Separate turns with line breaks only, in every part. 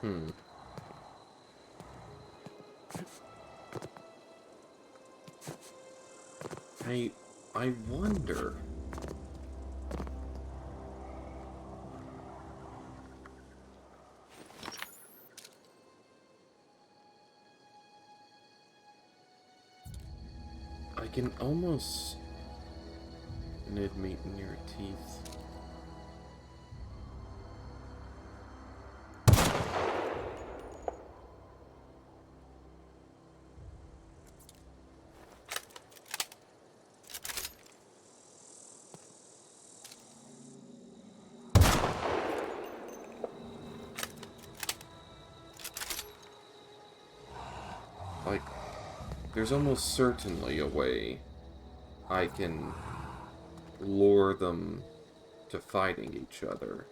Hmm. I... I wonder... I can almost... Nid meat near teeth. Like, there's almost certainly a way I can lure them to fighting each other.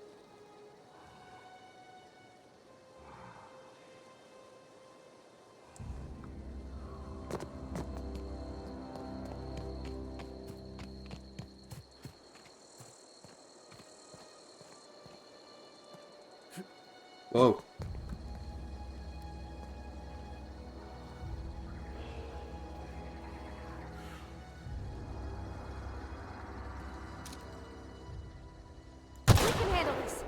Whoa.
We can handle this.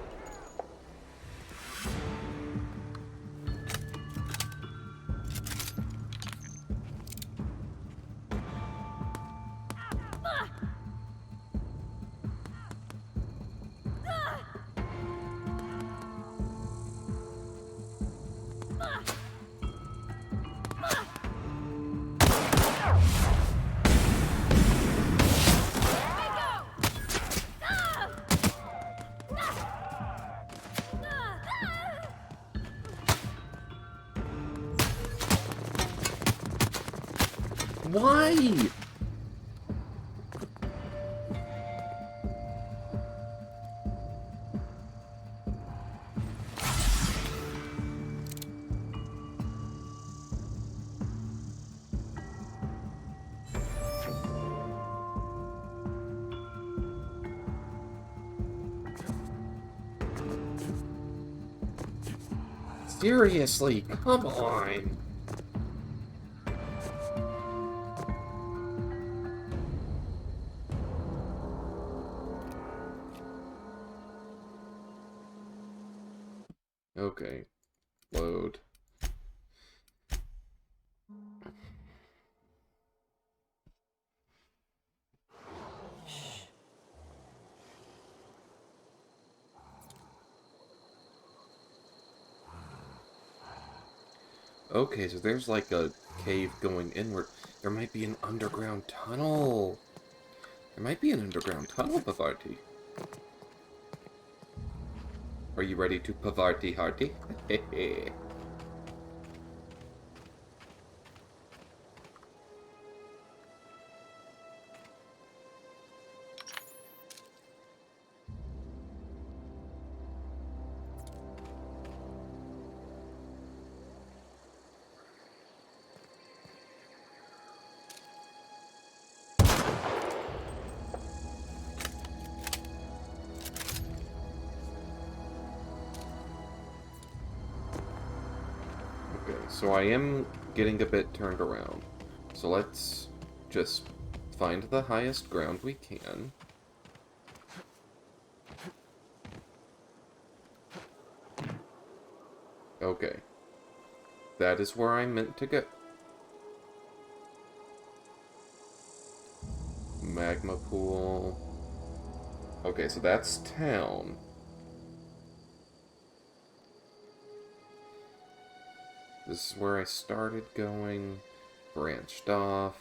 Why? Seriously, come on. Okay, load. Okay, so there's like a cave going inward. There might be an underground tunnel. There might be an underground tunnel, Pavarti. Are you ready to Pavarti Harty? Okay, so I am getting a bit turned around. So let's just find the highest ground we can. Okay. That is where I'm meant to go. Magma pool. Okay, so that's town. This is where I started going. Branched off.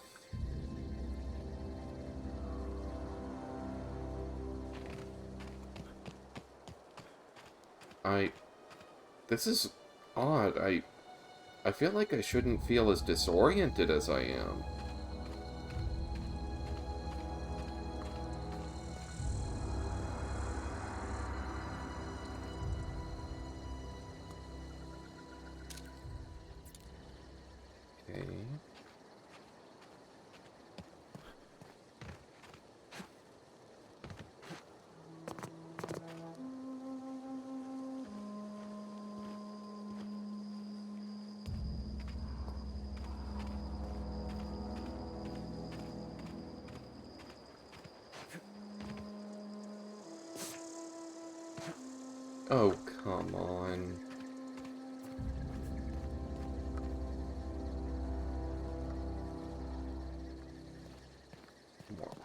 This is odd. I feel like I shouldn't feel as disoriented as I am. Okay. Oh, come on. Come on.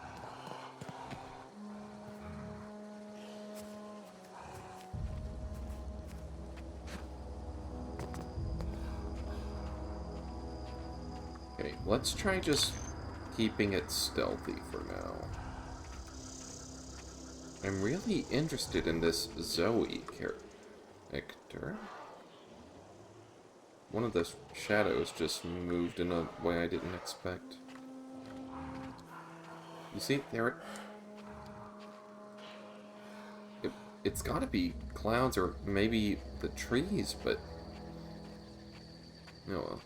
Okay, let's try just keeping it stealthy for now. I'm really interested in this Zoe character. One of the shadows just moved in a way I didn't expect. You see, it's gotta be clouds or maybe the trees, but... Oh well.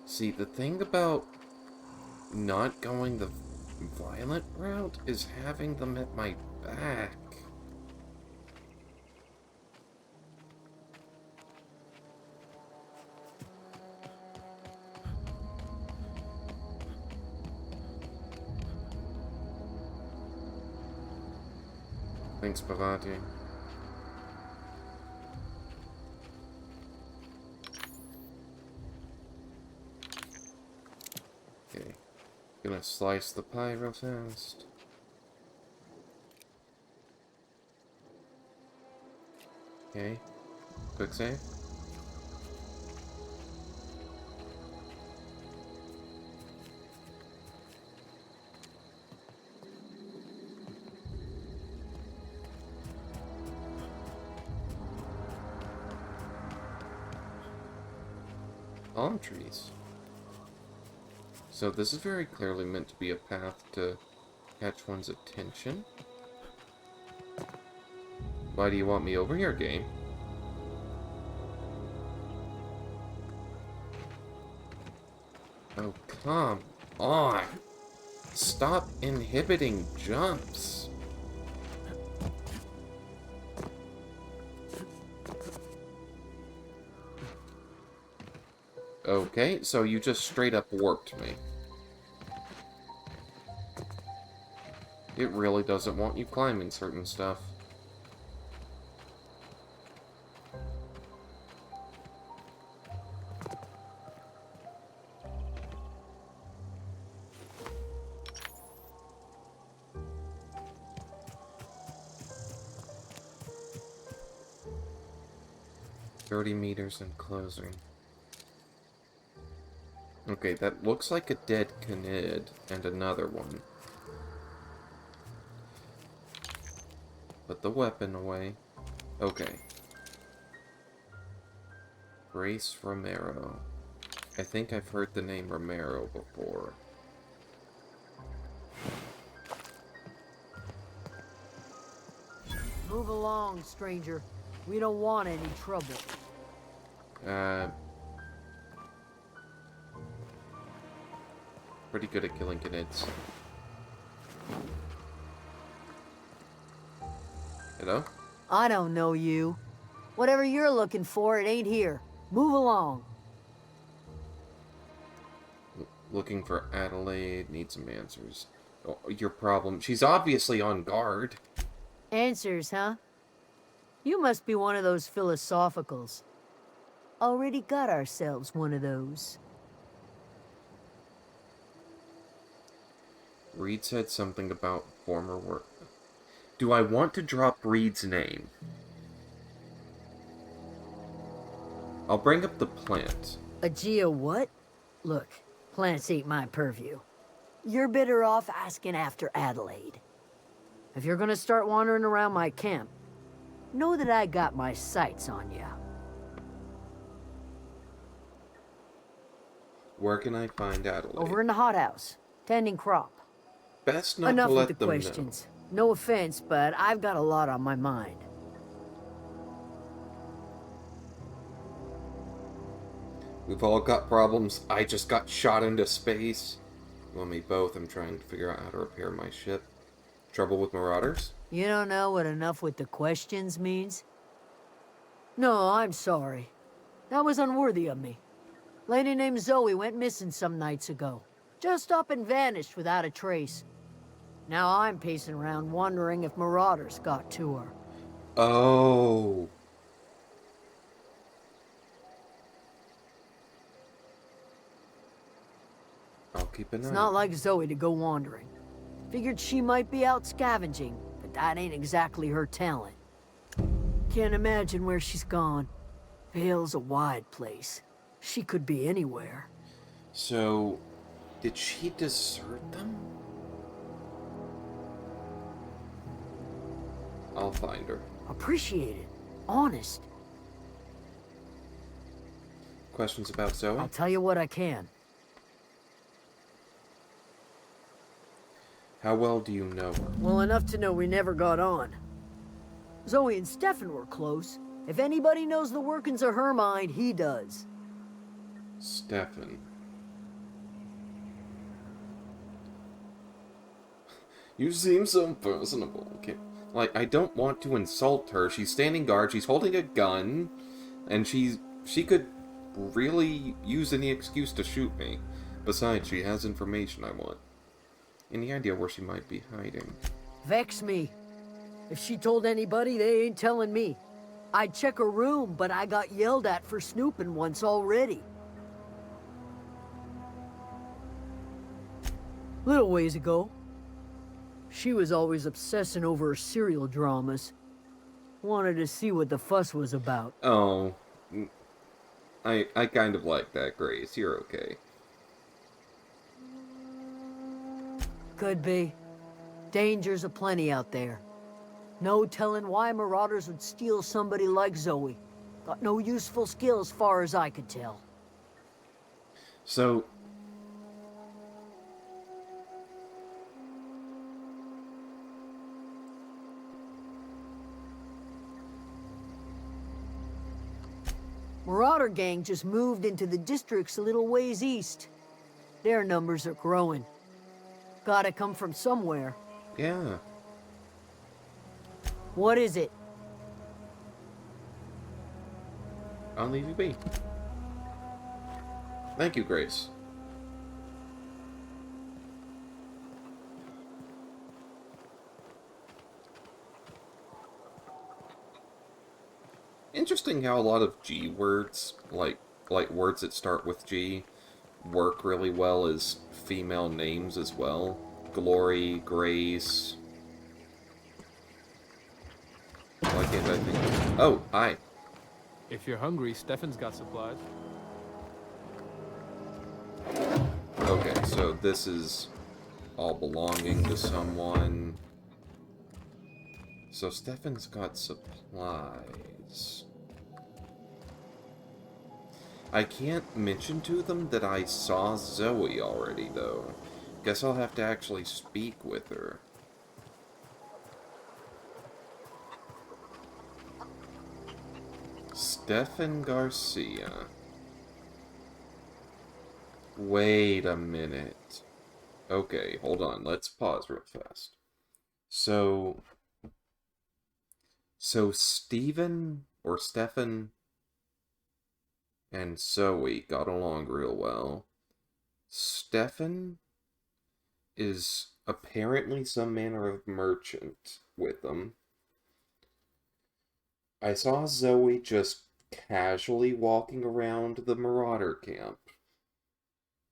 See, the thing about not going the violent route is having them at my back. Thanks, Parvati. Okay. Gonna slice the pie real fast. Okay. Quick save. Palm trees. So this is very clearly meant to be a path to catch one's attention. Why do you want me over here, game? Oh, come on! Stop inhibiting jumps! Okay, so you just straight up warped me. It really doesn't want you climbing certain stuff. $30 and closing. Okay, that looks like a dead Canid, and another one. Put the weapon away. Okay. Grace Romero. I think I've heard the name Romero before.
Move along, stranger. We don't want any trouble.
Pretty good at killing Canids. Hello?
I don't know you. Whatever you're looking for, it ain't here. Move along.
Looking for Adelaide. Need some answers. Oh, your problem. She's obviously on guard.
Answers, huh? You must be one of those philosophicals. Already got ourselves one of those.
Reed said something about former work. Do I want to drop Reed's name? I'll bring up the plant.
A Geo what? Look, plants ain't my purview. You're better off asking after Adelaide. If you're gonna start wandering around my camp, know that I got my sights on ya.
Where can I find Adelaide?
Over in the hothouse, tending crop.
Best not
Enough
to let
with the
them
questions. No offense, but I've got a lot on my mind.
know. We've all got problems. I just got shot into space. Well, me both. I'm trying to figure out how to repair my ship. Trouble with marauders?
You don't know what enough with the questions means? No, I'm sorry. That was unworthy of me. Lady named Zoe went missing some nights ago. Just up and vanished without a trace. Now I'm pacing around wondering if Marauders got to her.
Oh. I'll keep an eye.
It's not like Zoe to go wandering. Figured she might be out scavenging, but that ain't exactly her talent. Can't imagine where she's gone. Vale's a wide place. She could be anywhere.
So, did she desert them? I'll find her.
Appreciate it. Honest.
Questions about Zoe?
I'll tell you what I can.
How well do you know her?
Well enough to know we never got on. Zoe and Stefan were close. If anybody knows the workings of her mind, he does.
Stefan. You seem so personable. Okay. Like, I don't want to insult her. She's standing guard, she's holding a gun, and she could really use any excuse to shoot me. Besides, she has information I want. Any idea where she might be hiding?
Vex me. If she told anybody, they ain't telling me. I'd check her room, but I got yelled at for snooping once already. Little ways ago, she was always obsessing over her serial dramas. Wanted to see what the fuss was about.
Oh. I kind of like that, Grace. You're okay.
Could be. Dangers aplenty out there. No telling why Marauders would steal somebody like Zoe. Got no useful skill as far as I could tell.
So...
Marauder gang just moved into the districts a little ways east. Their numbers are growing. Gotta come from somewhere.
yeah.
What is it?
I'll leave you be. Thank you, Grace. Interesting how a lot of G words, like words that start with G, work really well as female names as well. Glory, Grace. Why can't I think? Oh, hi.
If you're hungry, Stefan's got supplies.
Okay, so this is all belonging to someone. So Stefan's got supplies. I can't mention to them that I saw Zoe already, though. Guess I'll have to actually speak with her. Stefan Garcia. Wait a minute. Okay, hold on. Let's pause real fast. So Stephen or Stefan and Zoe got along real well. Stefan is apparently some manner of merchant with them. I saw Zoe just casually walking around the Marauder camp.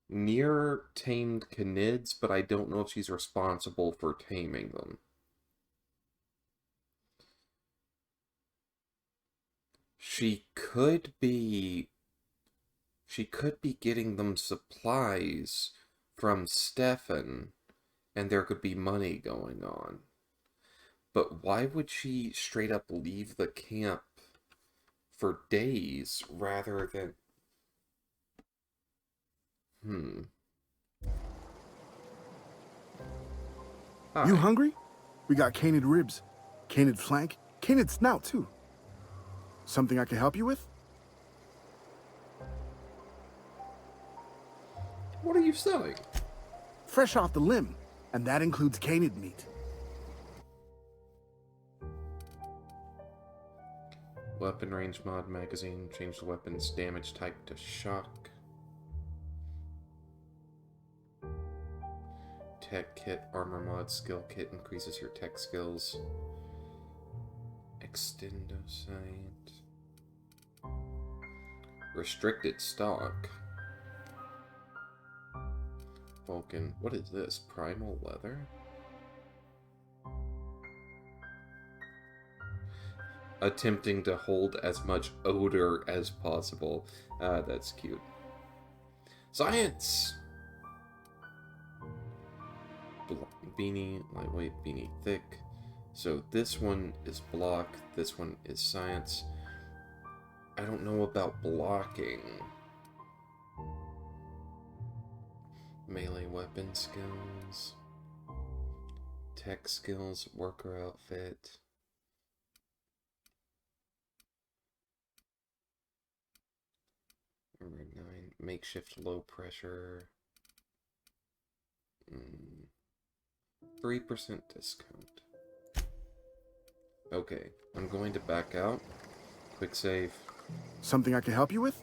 Near tamed canids, but I don't know if she's responsible for taming them. She could be getting them supplies from Stefan, and there could be money going on. But why would she straight up leave the camp for days rather than... Hi.
You hungry? We got canid ribs, canid flank, canid snout too. Something I can help you with?
What are you selling?
Fresh off the limb, and that includes canid meat.
Weapon range mod magazine. Change the weapon's damage type to shock. Tech kit, armor mod, skill kit increases your tech skills. Extendosite. Restricted stock. Vulcan. What is this? Primal leather? Attempting to hold as much odor as possible. That's cute. Science! Beanie, lightweight, beanie, thick. So this one is block, this one is science. I don't know about blocking. Melee weapon skills. Tech skills, worker outfit. Number 9, makeshift low pressure. 3% discount. Okay, I'm going to back out. Quick save.
Something I can help you with?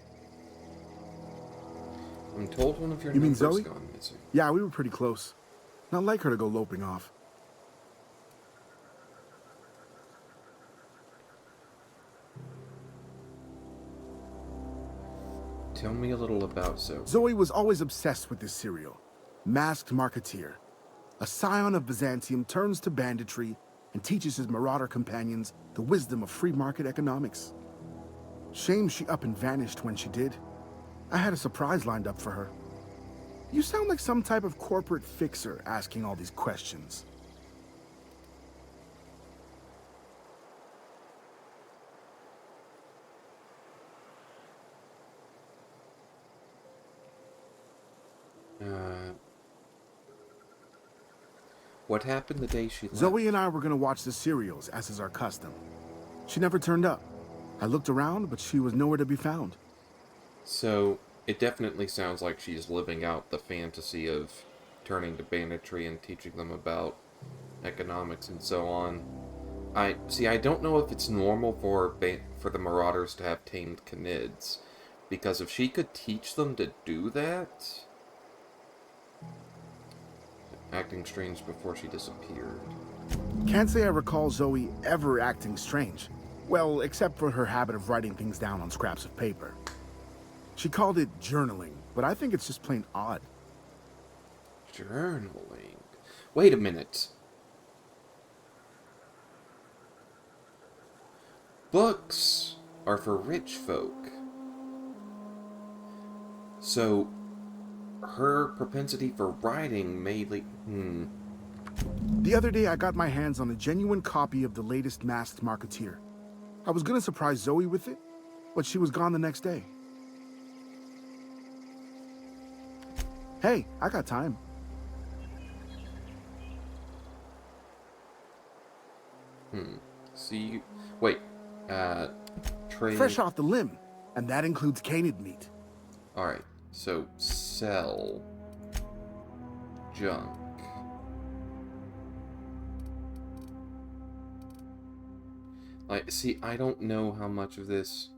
I'm told one of your
You mean
numbers
Zoe?
gone missing.
Yeah, we were pretty close. Not like her to go loping off.
Tell me a little about Zoe.
Zoe was always obsessed with this serial. Masked Marketeer. A scion of Byzantium turns to banditry and teaches his marauder companions the wisdom of free market economics. Shame she up and vanished when she did. I had a surprise lined up for her. You sound like some type of corporate fixer asking all these questions.
What happened the day she left?
Zoe and I were gonna watch the serials, as is our custom. She never turned up. I looked around, but she was nowhere to be found.
So, it definitely sounds like she's living out the fantasy of turning to banditry and teaching them about economics and so on. I don't know if it's normal for the Marauders to have tamed Canids, because if she could teach them to do that... Acting strange before she disappeared.
Can't say I recall Zoe ever acting strange. Well, except for her habit of writing things down on scraps of paper. She called it journaling, but I think it's just plain odd.
Journaling? Wait a minute. Books are for rich folk. So, her propensity for writing may lead...
The other day, I got my hands on a genuine copy of the latest Masked Marketeer. I was gonna surprise Zoe with it, but she was gone the next day. Hey, I got time.
See... Wait. Trade...
Fresh off the limb, and that includes canid meat.
Alright, so sell junk. See, I don't know how much of this...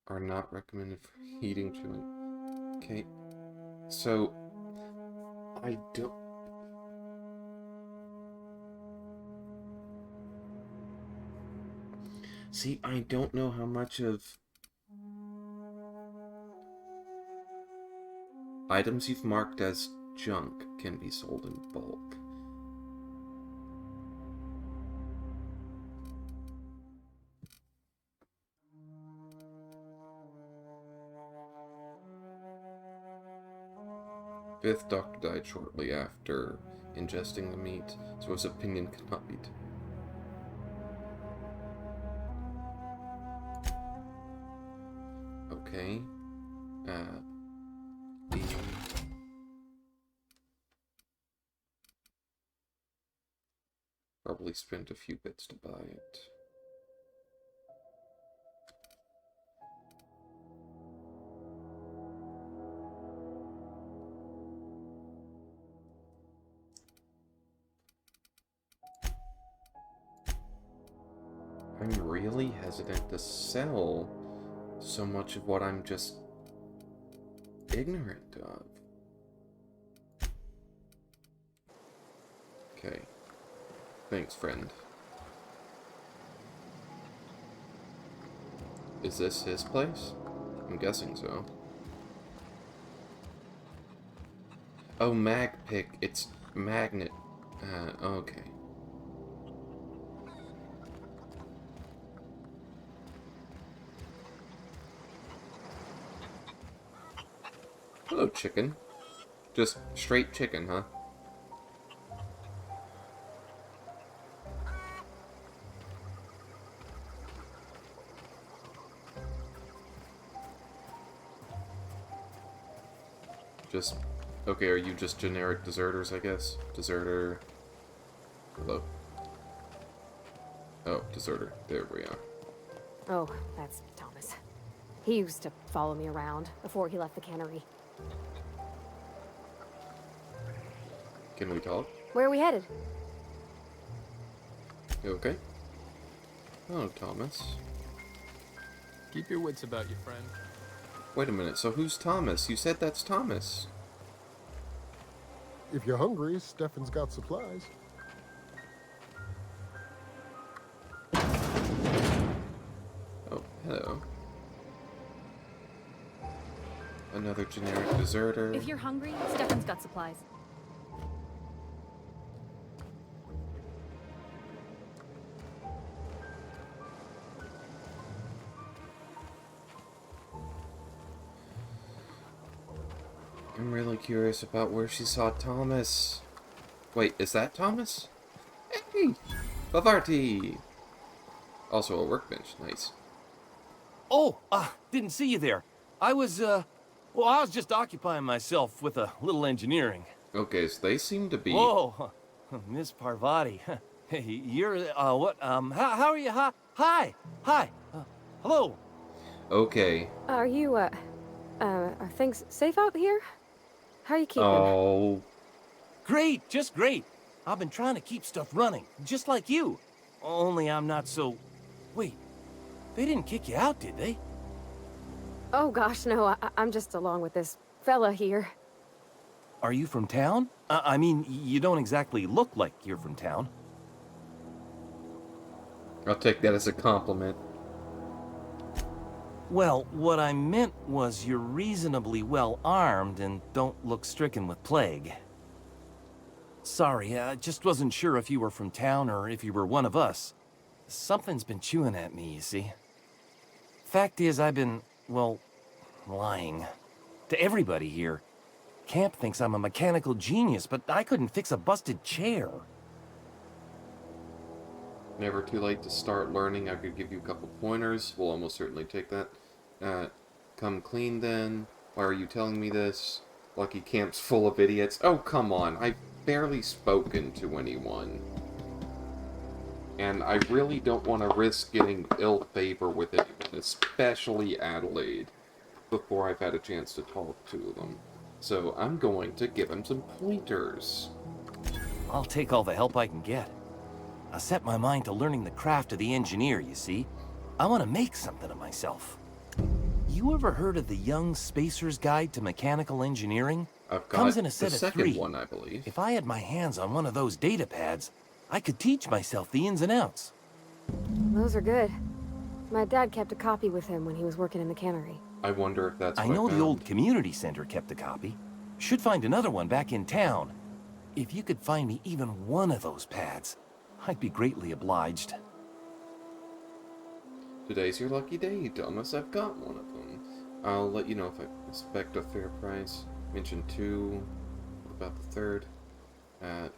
are not recommended for heating, chewing. Okay, so... I don't... See, I don't know how much of items you've marked as junk can be sold in bulk. Fifth doctor died shortly after ingesting the meat, so his opinion could not be... Okay. The... Probably spent a few bits to buy it. I'm really hesitant to sell so much of what I'm just ignorant of. Okay. Thanks, friend. Is this his place? I'm guessing so. Oh, mag pick. It's magnet. Okay. Hello, chicken. Just straight chicken, huh? Just... Okay, are you just generic deserters, I guess? Deserter... Hello. Oh, deserter. There we are.
Oh, that's Thomas. He used to follow me around before he left the cannery.
Can we talk?
Where are we headed?
You okay? Oh, Thomas.
Keep your wits about you, friend.
Wait a minute, so who's Thomas? You said that's Thomas.
If you're hungry, Stefan's got supplies.
Oh, hello. Another generic deserter.
If you're hungry, Stefan's got supplies.
I'm really curious about where she saw Thomas. Wait, is that Thomas? Hey! Bavarti! Also a workbench, nice.
Oh, didn't see you there. I was just occupying myself with a little engineering.
Okay, so they seem to be...
Whoa, Miss Parvati. Hey, you're, what, how are you? Hi, hello.
Are
Okay.
things safe out here? How are you keeping?
Oh...
Great, just great. I've been trying to keep stuff running, just like you. Only I'm not so... Wait, they didn't kick you out, did they?
Oh gosh, no, I'm just along with this fella here.
Are you from town? I mean, you don't exactly look like you're from town.
I'll take that as a compliment.
Well, what I meant was you're reasonably well armed and don't look stricken with plague. Sorry, I just wasn't sure if you were from town or if you were one of us. Something's been chewing at me, you see. Fact is, I've been, well, lying. To everybody here. Camp thinks I'm a mechanical genius, but I couldn't fix a busted chair.
Never too late to start learning. I could give you a couple pointers. We'll almost certainly take that. Come clean then. Why are you telling me this? Lucky Camp's full of idiots. Oh, come on. I've barely spoken to anyone. And I really don't want to risk getting ill favor with anyone, especially Adelaide, before I've had a chance to talk to them. So I'm going to give him some pointers.
I'll take all the help I can get. I set my mind to learning the craft of the engineer, you see. I want to make something of myself. You ever heard of the Young Spacer's Guide to Mechanical Engineering?
I've got
Comes in a
the
set of
second
3.
one, I believe.
If I had my hands on one of those data pads, I could teach myself the ins and outs.
Those are good. My dad kept a copy with him when he was working in the cannery.
I wonder if that's
I
what
know the
found.
old community center kept a copy. Should find another one back in town. If you could find me even one of those pads, I'd be greatly obliged.
Today's your lucky day, Thomas. I've got one of them. I'll let you know if I expect a fair price. Mention 2. What about the third? 1.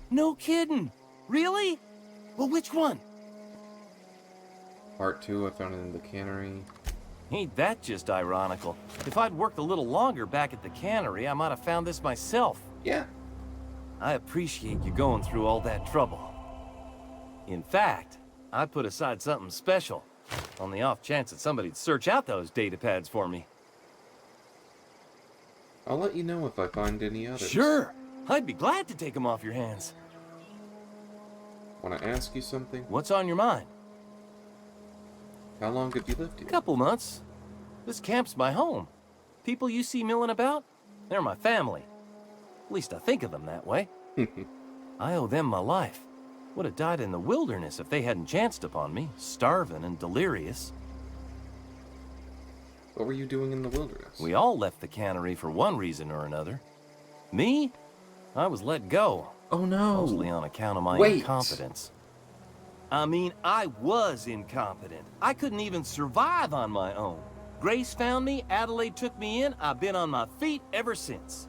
No kidding! Really? Well, which one?
Part 2, I found it in the cannery.
Ain't that just ironical? If I'd worked a little longer back at the cannery, I might have found this myself.
Yeah.
I appreciate you going through all that trouble. In fact, I put aside something special, on the off chance that somebody'd search out those data pads for me.
I'll let you know if I find any others.
Sure! I'd be glad to take them off your hands.
Want to ask you something?
What's on your mind?
How long have you lived here?
Couple months. This camp's my home. People you see milling about, they're my family. At least I think of them that way. I owe them my life. Would have died in the wilderness if they hadn't chanced upon me, starving and delirious.
What were you doing in the wilderness?
We all left the cannery for one reason or another. Me? I was let go.
Oh no!
Mostly on account of my
Wait.
incompetence. I mean, I was incompetent. I couldn't even survive on my own. Grace found me, Adelaide took me in, I've been on my feet ever since.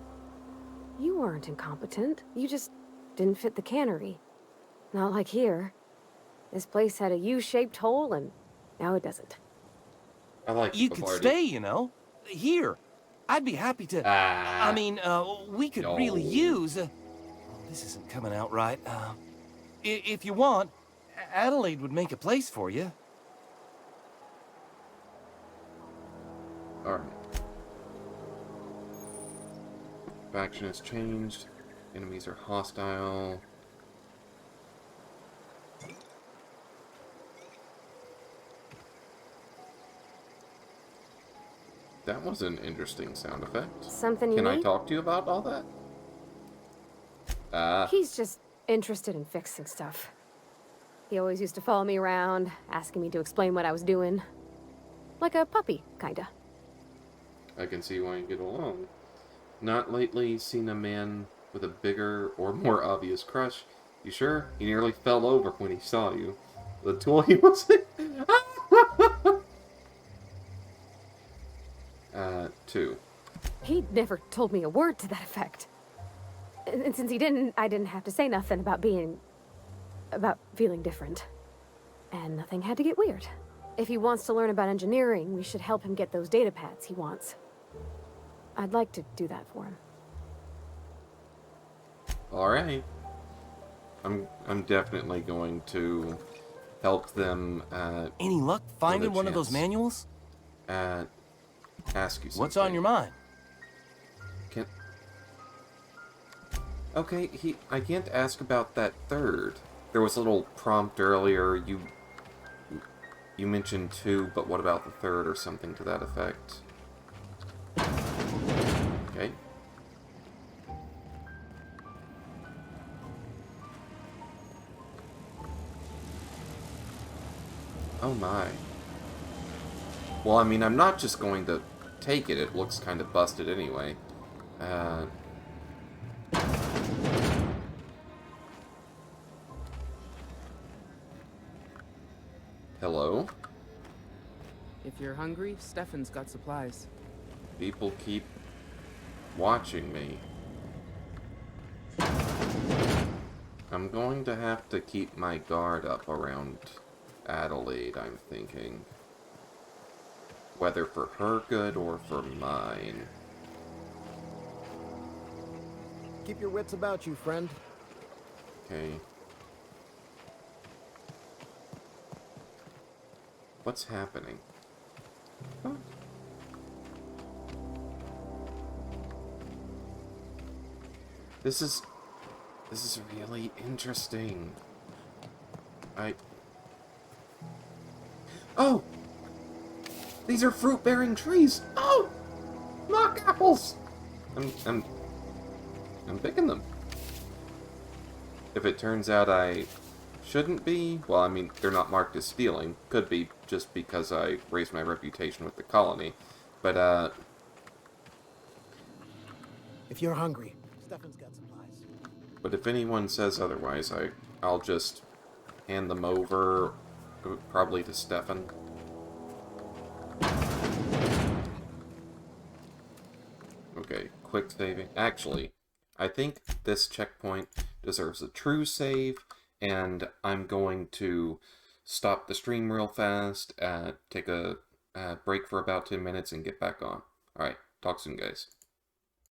You weren't incompetent. You just didn't fit the cannery. Not like here. This place had a U-shaped hole, and now it doesn't.
I like
You could
Bavardi.
stay, you know. Here. I'd be happy to... I mean, we could really
no.
use... this isn't coming out right. If you want, Adelaide would make a place for you.
Alright. Faction has changed. Enemies are hostile. That was an interesting sound effect.
Something you
Can I
need?
talk to you about all that?
He's just interested in fixing stuff. He always used to follow me around, asking me to explain what I was doing. Like a puppy, kinda.
I can see why you get along. Not lately seen a man with a bigger or more obvious crush. You sure? He nearly fell over when he saw you. The tool he was in. 2.
He never told me a word to that effect. And since he didn't, I didn't have to say nothing about feeling different. And nothing had to get weird. If he wants to learn about engineering, we should help him get those data pads he wants. I'd like to do that for him.
Alright. I'm definitely going to help them,
Any luck finding one of those
chance.
manuals?
Ask you something.
What's on your mind?
Okay, I can't ask about that third. There was a little prompt earlier, you mentioned 2, but what about the third or something to that effect? Okay. Oh my. Well, I mean, I'm not just going to take it. It looks kind of busted anyway. Hello?
If you're hungry, Stefan's got supplies.
People keep watching me. I'm going to have to keep my guard up around Adelaide, I'm thinking. Whether for her good or for mine.
Keep your wits about you, friend.
Okay. What's happening? Huh? This is really interesting. Oh! These are fruit-bearing trees! Oh! Mock apples! I'm picking them. If it turns out I shouldn't be, well, I mean, they're not marked as stealing. Could be just because I raised my reputation with the colony. But,
If you're hungry, Stefan's got supplies.
but if anyone says otherwise, I'll just hand them over, probably to Stefan. Okay, quick saving. Actually, I think this checkpoint deserves a true save, and I'm going to stop the stream real fast, take a break for about 10 minutes, and get back on. Alright, talk soon, guys.